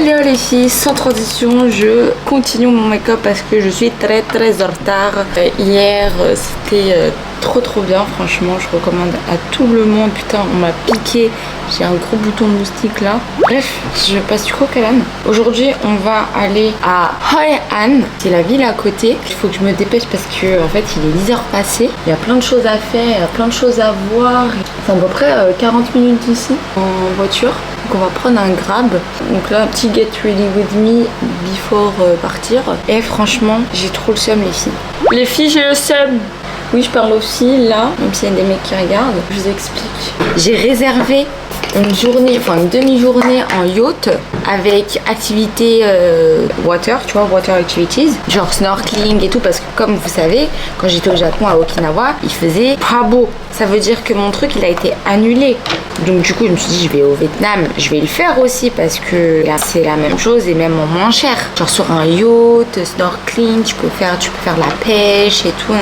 Hello les filles, sans transition, je continue mon make-up parce que je suis très en retard. Hier c'était trop bien, franchement je recommande à tout le monde. Putain, on m'a piqué, j'ai un gros bouton de moustique là. Bref, je passe du coq à l'âne. Aujourd'hui on va aller à Hoi An, c'est la ville à côté. Il faut que je me dépêche parce que en fait il est 10h passé. Il y a plein de choses à faire, il y a plein de choses à voir. C'est à peu près 40 minutes d'ici en voiture. Donc on va prendre un grab. Donc là un petit get ready with me before partir. Et franchement j'ai trop le seum les filles. Les filles j'ai le seum. Oui je parle aussi là, même s'il y a des mecs qui regardent. Je vous explique. J'ai réservé une journée, enfin une demi-journée en yacht avec activité water, tu vois, water activities, genre snorkeling et tout, parce que comme vous savez, quand j'étais au Japon à Okinawa, il faisait pas beau. Ça veut dire que mon truc il a été annulé. Donc du coup je me suis dit je vais au Vietnam, je vais le faire aussi parce que là c'est la même chose et même en moins cher. Genre sur un yacht, snorkeling, tu peux faire la pêche et tout.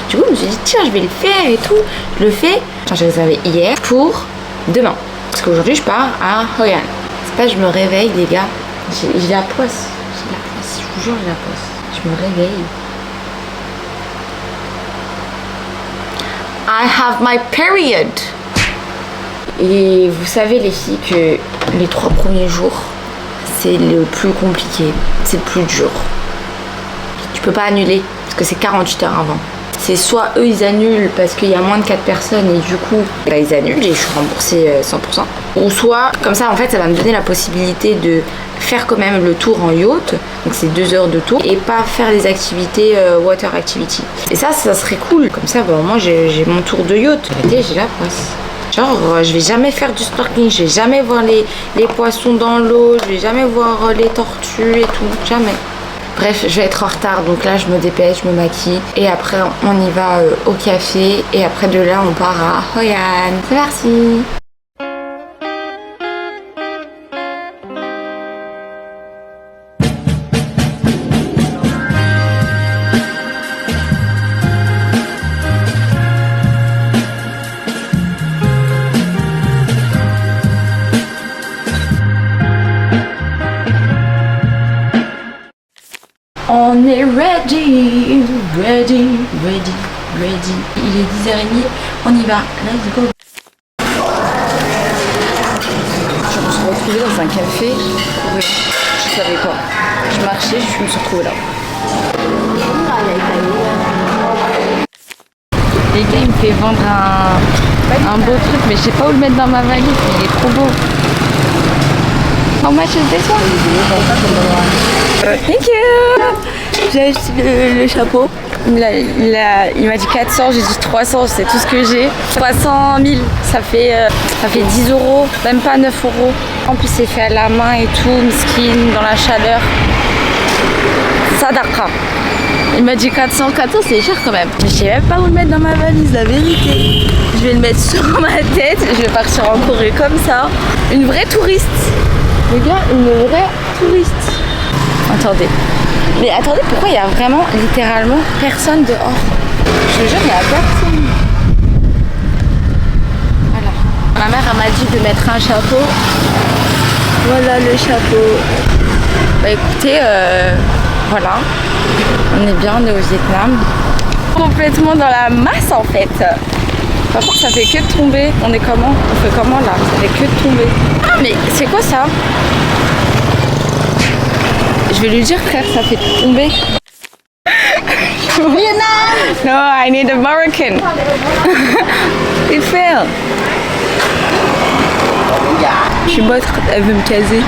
Du coup je me suis dit tiens je vais le faire et tout. Je le fais. J'ai réservé hier pour demain. Parce qu'aujourd'hui je pars à Hoi An. C'est pas je me réveille les gars. J'ai la poisse. J'ai la poisse. Je vous jure j'ai la poisse. Je me réveille. I have my period. Et vous savez les filles que les 3 premiers jours c'est le plus compliqué. C'est le plus dur. Tu peux pas annuler parce que c'est 48 heures avant. C'est soit eux ils annulent parce qu'il y a moins de 4 personnes et du coup bah, ils annulent et je suis remboursée 100%. Ou soit comme ça en fait ça va me donner la possibilité de faire quand même le tour en yacht, donc c'est 2 heures de tour, et pas faire des activités water activity. Et ça serait cool, comme ça bah, moi j'ai mon tour de yacht. J'ai la poisse. Genre je vais jamais faire du snorkeling, je vais jamais voir les poissons dans l'eau, je vais jamais voir les tortues et tout, jamais. Bref, je vais être en retard, donc là je me dépêche, je me maquille et après on y va au café et après de là on part à Hoi An. C'est parti. On est ready. Il est 10h30, on y va, let's go. Je me suis retrouvée dans un café, je savais pas. Je marchais, je me suis retrouvée là. Les gars, il me fait vendre un beau truc, mais je sais pas où le mettre dans ma valise, il est trop beau. How much is this one? Thank you. J'ai acheté le chapeau. Il m'a dit 400, j'ai dit 300, c'est tout ce que j'ai. 300 000, ça fait 10 euros, même pas 9 euros. En plus c'est fait à la main et tout, miskin, dans la chaleur. Sadaka. Il m'a dit 400 c'est cher quand même. Mais je sais même pas où le mettre dans ma valise, la vérité. Je vais le mettre sur ma tête, je vais partir en Corée comme ça. Une vraie touriste. Les gars, une vraie touriste. Attendez. Mais attendez, pourquoi il y a vraiment, littéralement, personne dehors? Je te jure, il n'y a personne. Voilà. Ma mère, elle m'a dit de mettre un chapeau. Voilà le chapeau. Bah écoutez, voilà. On est bien, on est au Vietnam. Complètement dans la masse en fait. Par contre, ça fait que de tomber. On est comment? On fait comment là? Ça fait que de tomber. Ah, mais c'est quoi ça? Je vais lui dire, frère, ça fait tomber. Vietnam! No, I need a Moroccan. Il fait. Je suis bonne, elle veut me caser.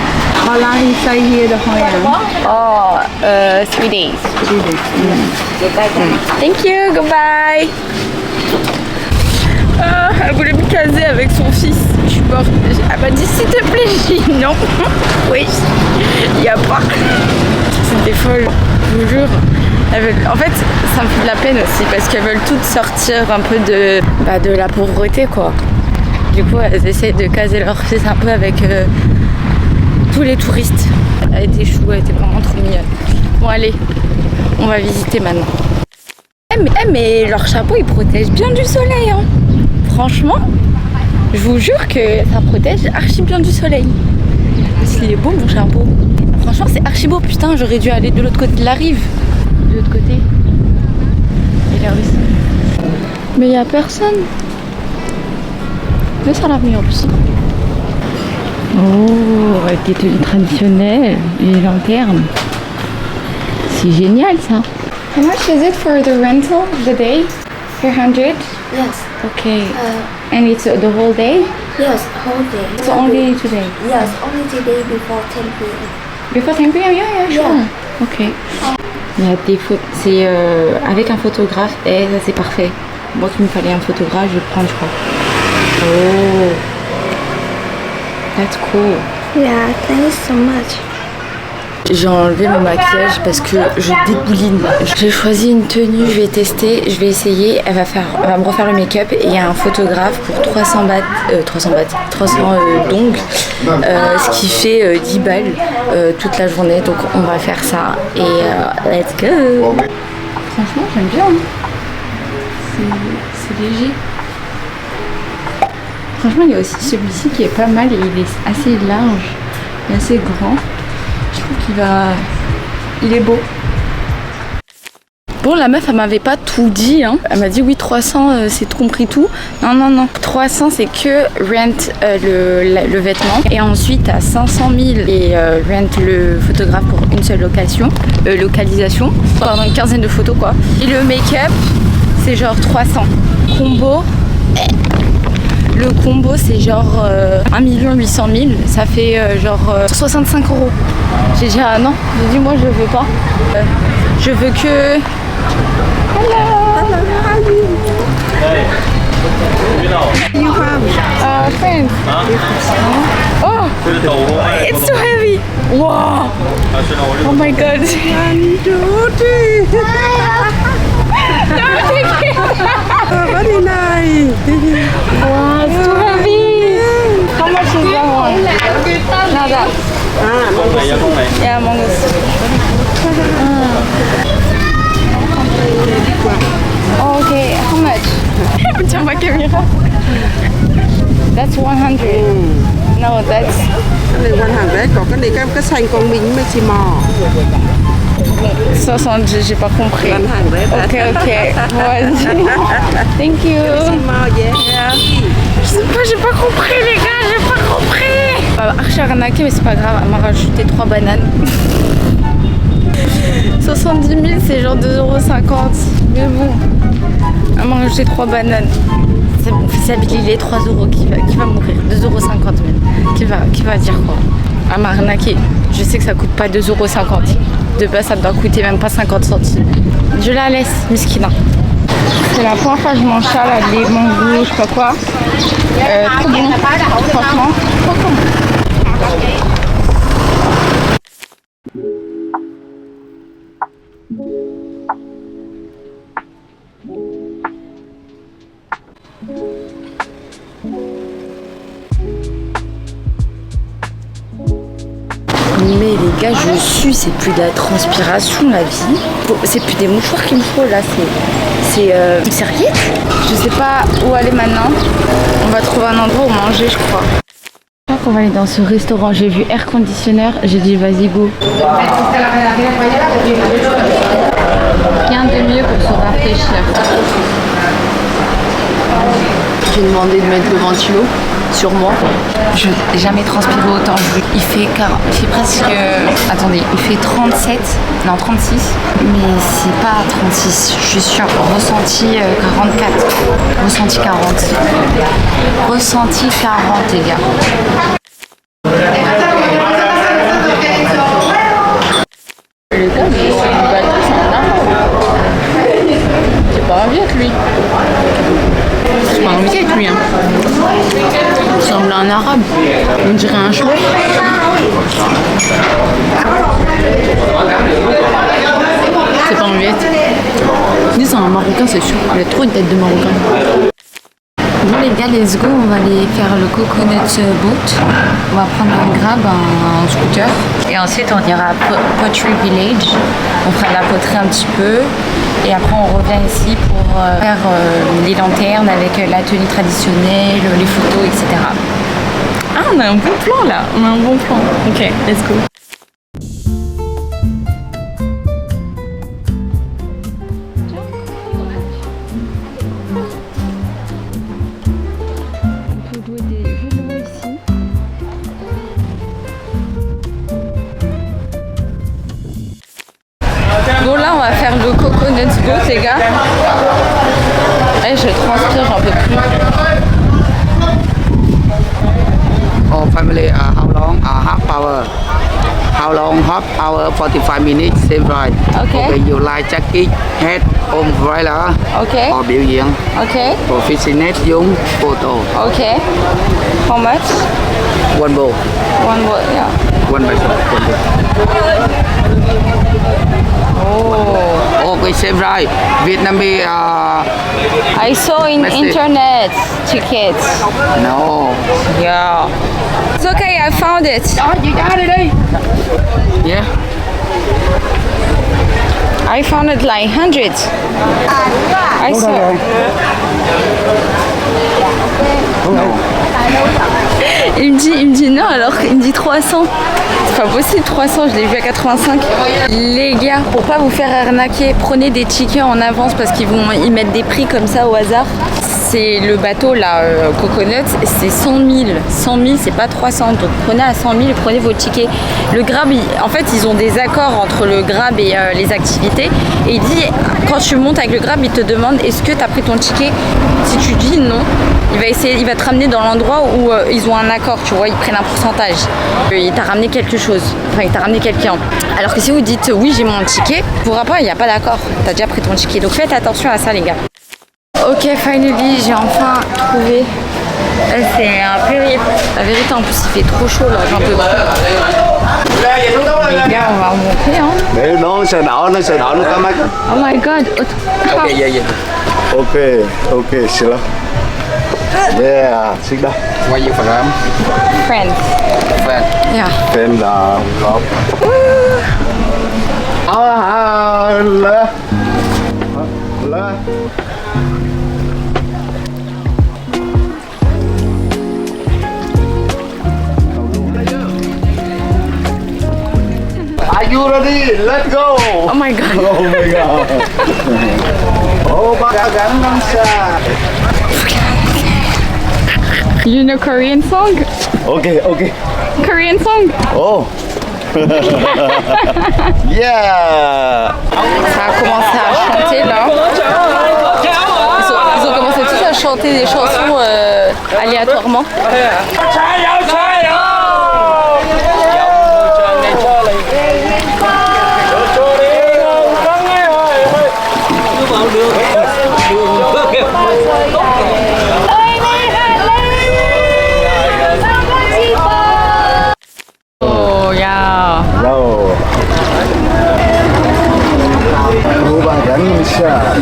How long you stay here the Hoi An? Oh, 3 days. 3 days. Thank you, goodbye. Elle voulait me caser avec son fils. Je suis morte. Elle m'a dit s'il te plaît. J'ai dit non. Oui. Il n'y a pas. C'était folle. Je vous jure. En fait, ça me fait de la peine aussi parce qu'elles veulent toutes sortir un peu de la pauvreté quoi. Du coup, elles essayent de caser leur fils un peu avec tous les touristes. Elle était chou, elle était vraiment trop mignonne. Bon allez, on va visiter maintenant. Mais leur chapeau il protège bien du soleil hein. Franchement, je vous jure que ça protège archi bien du soleil. Il est beau mon chapeau. Franchement c'est archi beau, putain j'aurais dû aller de l'autre côté de la rive. De l'autre côté. Et regarde ici. Mais il n'y a personne. Laisse à l'avenir en plus. Oh, avec des tenues traditionnelles, les lanternes. C'est génial ça. How much is it for the rental the day? 300? Yes. Okay. And it's the whole day? Yes, whole day. It's only today? Yes, only today before 10 p.m. Before 10 p.m. Yeah, sure. Yeah. Ok. Il y a des photos, c'est avec un photographe et ça c'est parfait. Moi qu'il me fallait un photographe, je vais le prendre je crois. Oh, that's cool. Yeah, thanks so much. J'ai enlevé mon maquillage parce que je débouline. J'ai choisi une tenue, je vais tester, je vais essayer. Elle va me refaire le make-up et il y a un photographe pour 300 dong, ce qui fait 10 balles toute la journée. Donc on va faire ça et let's go. Franchement j'aime bien. C'est léger. Franchement il y a aussi celui-ci qui est pas mal et il est assez large et assez grand. Je trouve il est beau. Bon la meuf elle m'avait pas tout dit hein. Elle m'a dit oui 300 c'est compris tout. Non 300 c'est que rent le vêtement et ensuite à 500 000 et rent le photographe pour une seule localisation pendant une quinzaine de photos quoi. Et le make-up c'est genre 300 combo. Le combo c'est genre 1 800 000, ça fait genre 65 €. J'ai dit ah non, j'ai dit moi je veux pas. Je veux que... Hello! You have Friends. Oh! It's too heavy! Wow! Oh my god! 1, 2, 3. Very nice. Wow, it's too heavy! How much is that one? Not that. Yeah, mongoose. Oh, okay, how much? Tiens ma caméra. That's 100. No, that's... Cái này 100, còn cái này cái xanh con mình maximum. 70, j'ai pas compris. 100. Ok. Vas-y. Thank you. Maximum, yeah. Je sais pas, j'ai pas compris les gars, j'ai pas compris. Archi arnaqué, mais c'est pas grave, elle m'a rajouté 3 bananes. 70 000 c'est genre 2,50 €. Mais bon, elle m'a rajouté 3 bananes. C'est bon, fils il est 3 € qui va mourir. 2,50 € même. Qui va dire quoi? Elle m'a arnaqué. Je sais que ça coûte pas 2,50 €. De base ça doit coûter même pas 50 centimes. Je la laisse, miskina. C'est la première fois que je mange ça, là, les mangos, je sais pas quoi. Trop bon, franchement, trop bon. Mais les gars, je sue, c'est plus de la transpiration la vie. C'est plus des mouchoirs qu'il me faut là, c'est une serviette. Je sais pas où aller maintenant. On va trouver un endroit où manger, je crois. Je crois qu'on va aller dans ce restaurant. J'ai vu air conditioner, j'ai dit vas-y go. Rien de mieux pour se rafraîchir. J'ai demandé de mettre le ventilo sur moi. Je n'ai jamais transpiré autant. Il fait presque... Attendez, il fait 37, non 36. Mais c'est pas 36, je suis sûre. Ressenti 44. Ressenti 40. Ressenti 40 les gars. Le gars, il bateau, c'est un arabe. J'ai pas envie avec lui. J'ai pas envie avec lui. Hein. Il ressemble à un arabe. On dirait un chou. C'est pas un viette. Dis c'est un marocain, c'est sûr. Il a trop une tête de marocain. Bon les gars, let's go, on va aller faire le coconut boat. On va prendre un grab, un scooter. Et ensuite on ira à Pottery Village. On fera de la poterie un petit peu. Et après on revient ici pour faire les lanternes avec la tenue traditionnelle, les photos, etc. Ah, on a un bon plan là, on a un bon plan. Ok, let's go. On peut louer des vélos ici. Bon là on va faire le coconut boat les gars. Et je transpire, j'en peux plus. Oh, family, how long? Half hour. How long? Half hour, 45 minutes, same ride. Okay. You like jacket, head, umbrella, Okay. or biểu diễn. Okay. Professional dùng photo. Okay. How much? One boat, One boat, yeah. one person. One boat. Oh. Okay, same ride. Vietnamese, I saw in Message. internet tickets. no. Yeah. It's okay, I found it. Yeah. I found it like 100. I saw. Il me dit non, alors il me dit 300. C'est pas possible, 300, je l'ai vu à 85. Les gars, pour pas vous faire arnaquer, prenez des tickets en avance parce qu'ils mettent des prix comme ça au hasard. C'est le bateau là, Coconut, c'est 100 000. 100 000, c'est pas 300. Donc prenez à 100 000 et prenez vos tickets. Le Grab, en fait, ils ont des accords entre le Grab et les activités. Et il dit, quand tu montes avec le Grab, il te demande est-ce que tu as pris ton ticket. Si tu dis non, il va te ramener dans l'endroit où ils ont un accord, tu vois, ils prennent un pourcentage. Il t'a ramené quelque chose, enfin il t'a ramené quelqu'un. Alors que si vous dites oui j'ai mon ticket, pour rapport il n'y a pas d'accord, t'as déjà pris ton ticket. Donc faites attention à ça les gars. Ok, finally, j'ai enfin trouvé. C'est un périple. La vérité, en plus, il fait trop chaud là, j'en peux plus. Les gars, on va remonter, hein. Để nó sờ đỏ nó có mắt. Oh my god. Okay, yeah, yeah. Ok, xin lỗi. Yeah, sit down. Where you from? Friends. Friend. Yeah. Tên là Ngọc. Lê. Are you ready? Let's go! Oh my god. Oh my god! Oh, ba Gangnam Style. You know Korean song? Okay. Korean song? Oh! Yeah! Ça a commencé à chanter là. Ils ont commencé tous à chanter des chansons aléatoirement. Oh yeah. Rồi. Oh, ba Gangnam Style.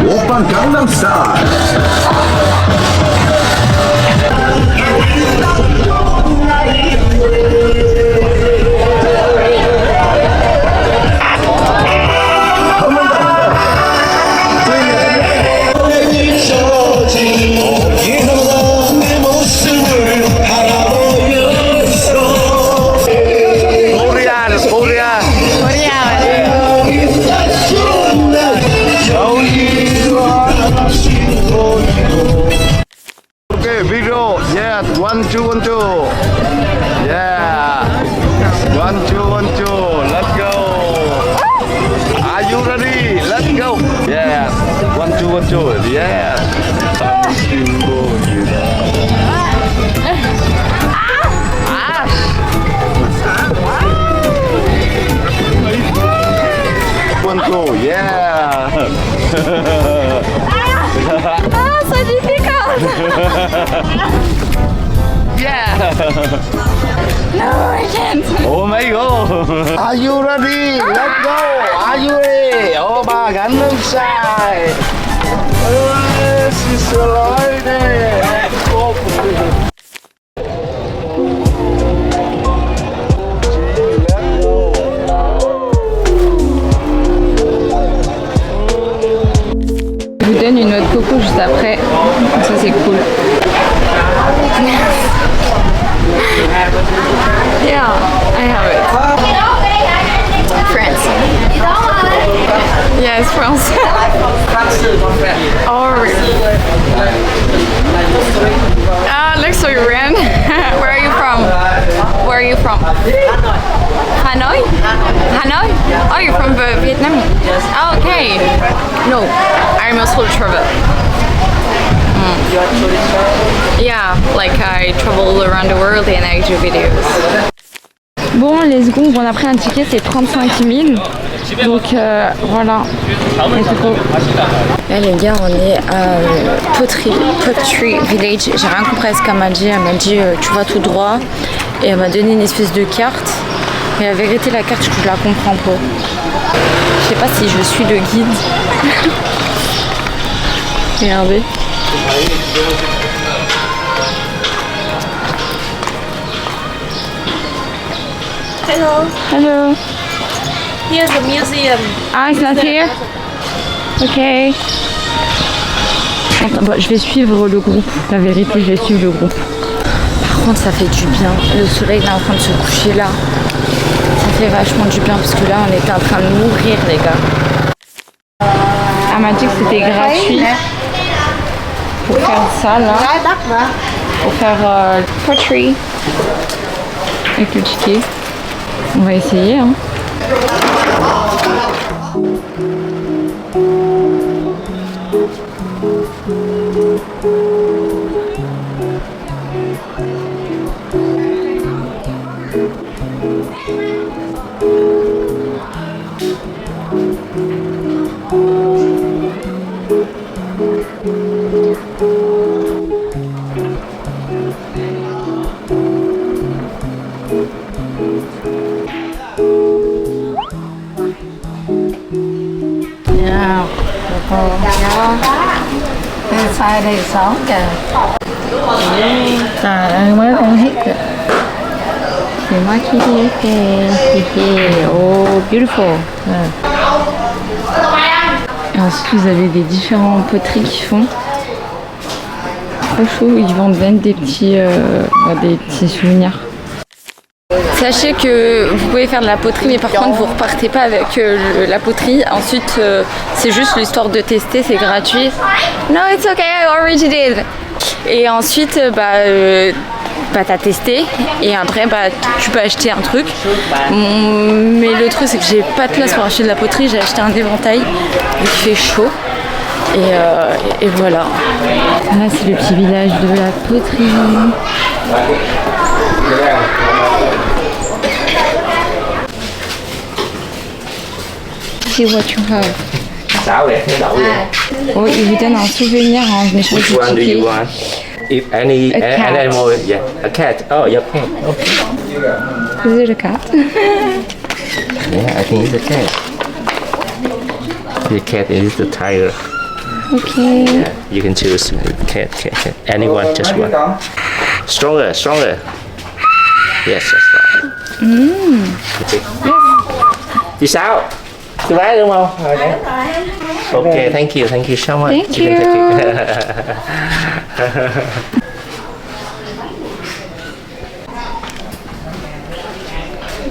Oppa Gangnam Style. Okay, video. Yeah, 1, 2, 1, 2. Yeah. 1, 2, 1, 2. Let's go. Are you ready? Let's go. Yeah. 1, 2, 1, 2. Yes. One, two. Yeah. Ah, c'est difficile. Yeah. No, I can't. Oh my god. Are you ready? Let's go. Are you ready? Opa Gangnam Style. She's so Je vous donne une noix de coco juste après. Ça c'est cool. Yeah, I have it. France. Yes, France. Oh, ah, looks so Iran. Where are you from? Where are you from? Hanoi? Hanoi? Oh, you're from Vietnam? Oh, okay. No, I'm also travel. Yeah, like I travel around the world and I do videos. Bon, let's go. On a pris un ticket, c'est 35 000. Donc voilà. Là les gars, on est à Pottery Village. J'ai rien compris à ce qu'elle m'a dit. Elle m'a dit tu vas tout droit. Et elle m'a donné une espèce de carte. Mais la vérité, la carte, je la comprends pas. Je sais pas si je suis le guide. Regardez. Hello. Hello. Here's the museum. Ah, it's not here? Ok. Attends, bon, je vais suivre le groupe. La vérité, je vais suivre le groupe. Par contre, ça fait du bien. Le soleil est en train de se coucher là. Ça fait vachement du bien parce que là, on était en train de mourir, les gars. Elle m'a dit que c'était gratuit pour faire ça là. Pour faire pottery avec le ticket. On va essayer, hein. Inside đây 6 kìa. Trời ơi, mới ăn hết kìa. C'est moi qui l'ai fait. Oh, beautiful. Et ensuite, vous avez des différents poteries qui font. Trop chaud, ils vendent même des petits souvenirs. Sachez que vous pouvez faire de la poterie, mais par contre vous repartez pas avec la poterie. Ensuite, c'est juste l'histoire de tester, c'est gratuit. No, it's okay, I already did. Et ensuite, t'as testé et après tu peux acheter un truc. Mais le truc c'est que j'ai pas de place pour acheter de la poterie, j'ai acheté un éventail vu qu'il fait chaud. Et voilà. Là c'est le petit village de la poterie. See what you have. Oh, il vous donne un souvenir en échange Which du one do ticket. you want? If any A cat. animal, yeah, a cat. Oh, your cat. Okay. Is it a cat? Yeah, I think it's a cat. The cat is the tiger. Okay. Yeah, you can choose cat. Anyone, just one. Stronger. Yes, that's right. Okay. Chị Sáu, chị bán đúng không? Okay, thank you so much. Thank You can take it.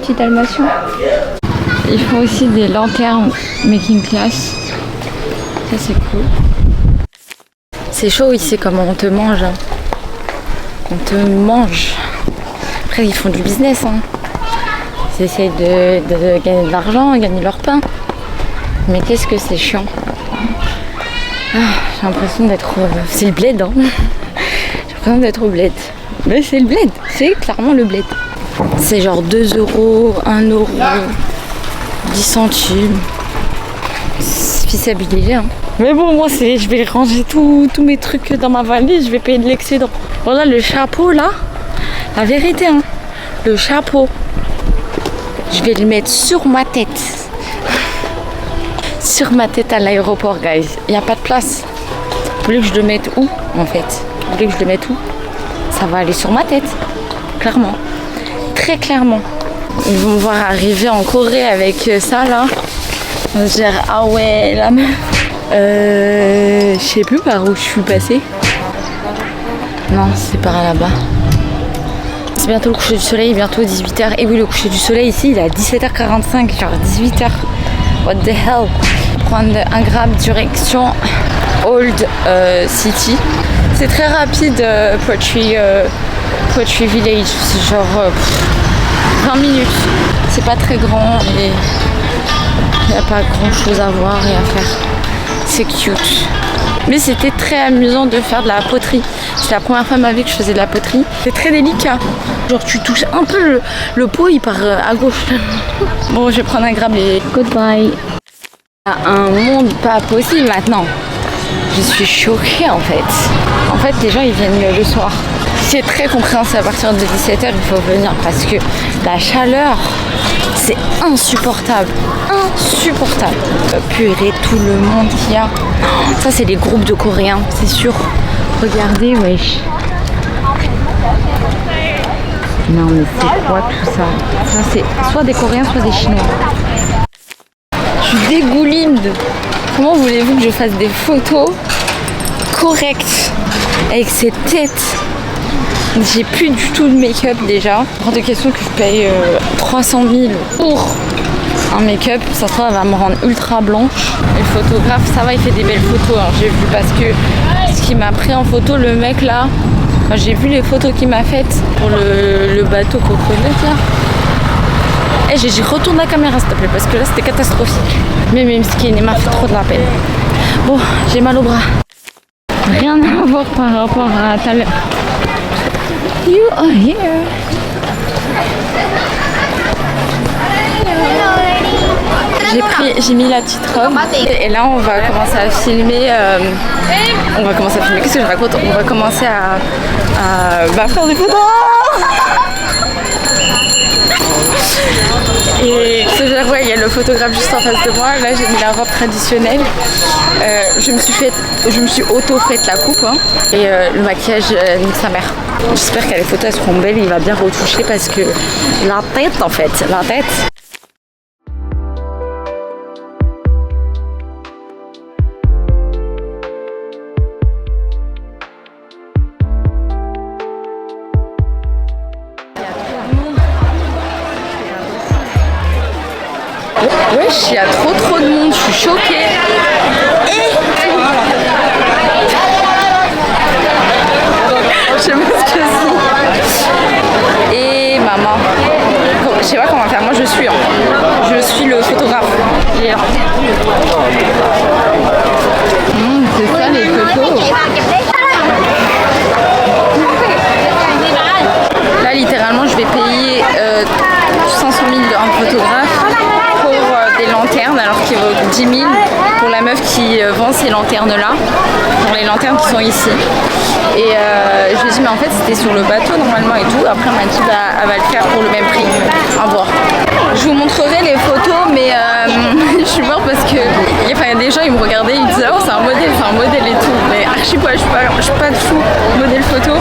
Petit dalmatien. Ils font aussi des lanternes making class. Ça c'est cool. C'est chaud ici comment on te mange. Hein. On te mange. Après ils font du business. Hein. Ils essayent de gagner de l'argent, gagner leur pain. Mais qu'est-ce que c'est chiant. Ah, j'ai l'impression d'être... c'est le bled, hein. J'ai l'impression d'être au bled. Mais c'est le bled, c'est clairement le bled. C'est genre 2 €, 1 €, 10 centimes. C'est fiabilisé, hein. Mais bon, moi, je vais ranger tous mes trucs dans ma valise, je vais payer de l'excédent. Voilà, le chapeau, là, la vérité, hein. le chapeau. Je vais le mettre sur ma tête. Sur ma tête à l'aéroport, guys. Il n'y a pas de place. Vous voulez que je le mette où, en fait? Vous voulez que je le mette où? Ça va aller sur ma tête. Clairement. Très clairement. Ils vont me voir arriver en Corée avec ça, là. On va se dire, ah ouais, la meuf. Je sais plus par où je suis passée. Non, c'est par là-bas. C'est bientôt le coucher du soleil, bientôt 18h. Et oui, le coucher du soleil ici, il est à 17h45, genre 18h. What the hell? Prendre un Grab direction Old City. C'est très rapide, Poetry Village. C'est genre 20 minutes. C'est pas très grand et il n'y a pas grand chose à voir et à faire. C'est cute. Mais c'était très amusant de faire de la poterie. C'est la première fois de ma vie que je faisais de la poterie. C'est très délicat. Genre tu touches un peu le pot, il part à gauche. Bon, je vais prendre un Grab et goodbye. Un monde pas possible maintenant. Je suis choquée en fait. En fait, les gens ils viennent le soir. C'est très compréhensible, à partir de 17h il faut venir parce que la chaleur c'est insupportable. Insupportable. Purée, tout le monde qu'il y a. Ça c'est les groupes de Coréens, c'est sûr. Regardez, wesh. Non mais c'est quoi tout ça? Ça c'est soit des Coréens, soit des Chinois. Je suis dégouline. Comment voulez-vous que je fasse des photos correctes avec cette tête? J'ai plus du tout de make-up déjà. Hors de question que je paye 300 000 pour un make-up. Ça se trouve, elle va me rendre ultra blanche. Et le photographe, ça va, il fait des belles photos. Hein. J'ai vu parce que ce qui m'a pris en photo, le mec là, j'ai vu les photos qu'il m'a faites pour le bateau coconut là. Et j'ai dit retourne la caméra s'il te plaît parce que là c'était catastrophique. Mais même skin, il m'a fait trop de la peine. Bon, j'ai mal au bras. Rien à voir par rapport à tout à l'heure. You are here. J'ai mis la petite robe et là on va commencer à filmer. Qu'est-ce que je raconte? On va commencer à faire des photos. Et ouais, il y a le photographe juste en face de moi. Là j'ai mis la robe traditionnelle. Je me suis auto-faite la coupe hein. Et le maquillage nique sa mère. J'espère que les photos elles seront belles. Il va bien retoucher parce que la tête en fait, la tête. Wesh, il y a trop de monde, je suis choquée. Je sais pas ce que c'est. Et maman. Je sais pas comment faire, moi je suis le photographe. C'est ça les photos. Là littéralement je vais payer 500 000 un photographe pour des lanternes alors qu'il vaut 10 000 pour la meuf qui vend ces lanternes là, pour les lanternes qui sont ici. Et je lui ai dit mais en fait c'était sur le bateau normalement et tout. Après elle m'a dit bah elle va le faire pour le même prix. À voir. Je vous montrerai les photos mais je suis morte parce que il y a des gens ils me regardaient, ils disaient oh c'est un modèle et tout. Mais archi pas, je suis pas du tout modèle photo.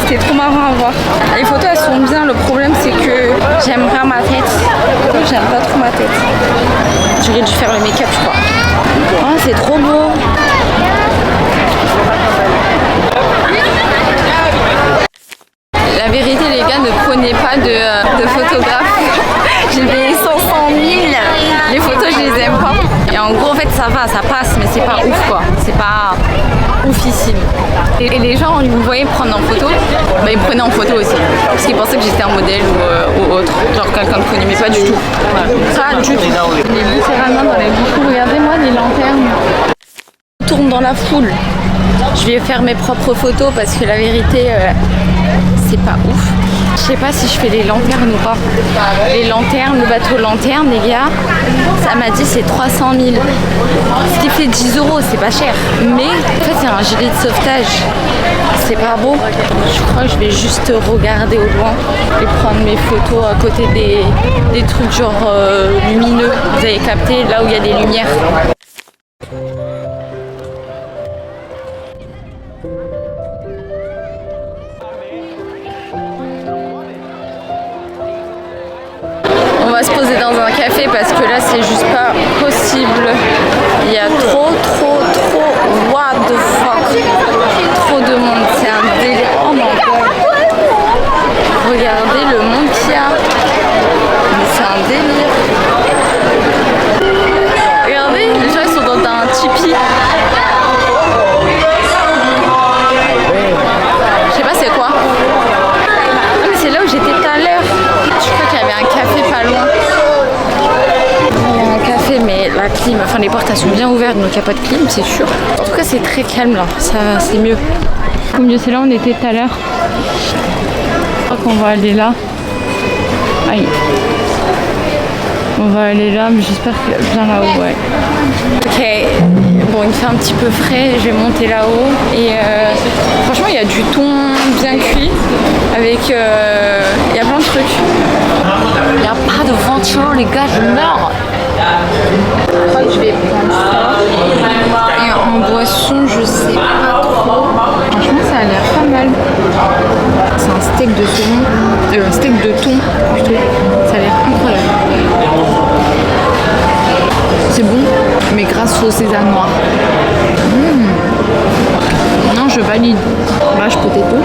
C'était trop marrant à voir. Les photos elles sont bien, le problème c'est que j'aime pas ma tête. J'aime pas trop ma tête. J'aurais dû faire le make-up je crois. Oh c'est trop beau. La vérité les gars, ne prenez pas de photographe. J'ai payé 500 000. Les photos je les aime pas. Et en gros en fait ça va, ça passe mais c'est pas ouf quoi. C'est pas oufissime. Et les gens ils me voyaient prendre en photo, bah ils me prenaient en photo aussi. Parce qu'ils pensaient que j'étais un modèle ou autre. Genre quelqu'un de connu mais pas du tout. Voilà. Ça du tout. On est littéralement dans les bouchons. Regardez-moi les lanternes. Je tourne dans la foule. Je vais faire mes propres photos parce que la vérité c'est pas ouf. Je sais pas si je fais les lanternes ou pas. Les lanternes, le bateau lanterne, les gars, ça m'a dit c'est 300 000. Ce qui fait 10 €, c'est pas cher. Mais en fait, c'est un gilet de sauvetage. C'est pas beau. Je crois que je vais juste regarder au loin et prendre mes photos à côté des trucs genre lumineux. Vous avez capté, là où il y a des lumières. On va se poser dans un café parce que là c'est juste pas possible. Il y a trop what the fuck, trop de monde, c'est un délire. Oh my god, regardez le monde qu'il y a, mais c'est un délire. Regardez, les gens ils sont dans un tipi. Je sais pas c'est quoi. Non mais c'est là où j'étais tout à l'heure. Je crois qu'il y avait un café pas loin. Il y a un café mais la clim, enfin les portes elles sont bien ouvertes donc il n'y a pas de clim c'est sûr. En tout cas c'est très calme là, ça c'est mieux. Au mieux c'est là où on était tout à l'heure. Je crois qu'on va aller là. Aïe. On va aller là mais j'espère qu'il y a bien là-haut, ouais. Ok, bon il fait un petit peu frais, je vais monter là-haut et franchement il y a du thon bien cuit avec il y a plein de trucs. Il n'y a pas de venture les gars, je meurs. Je crois que je vais prendre ça. Et en boisson je sais pas trop. Franchement ça a l'air pas mal. C'est un steak de saumon, un steak de thon plutôt. Ça a l'air incroyable. C'est bon, mais grâce au sésame noir. Non, je valide. Mâche potato.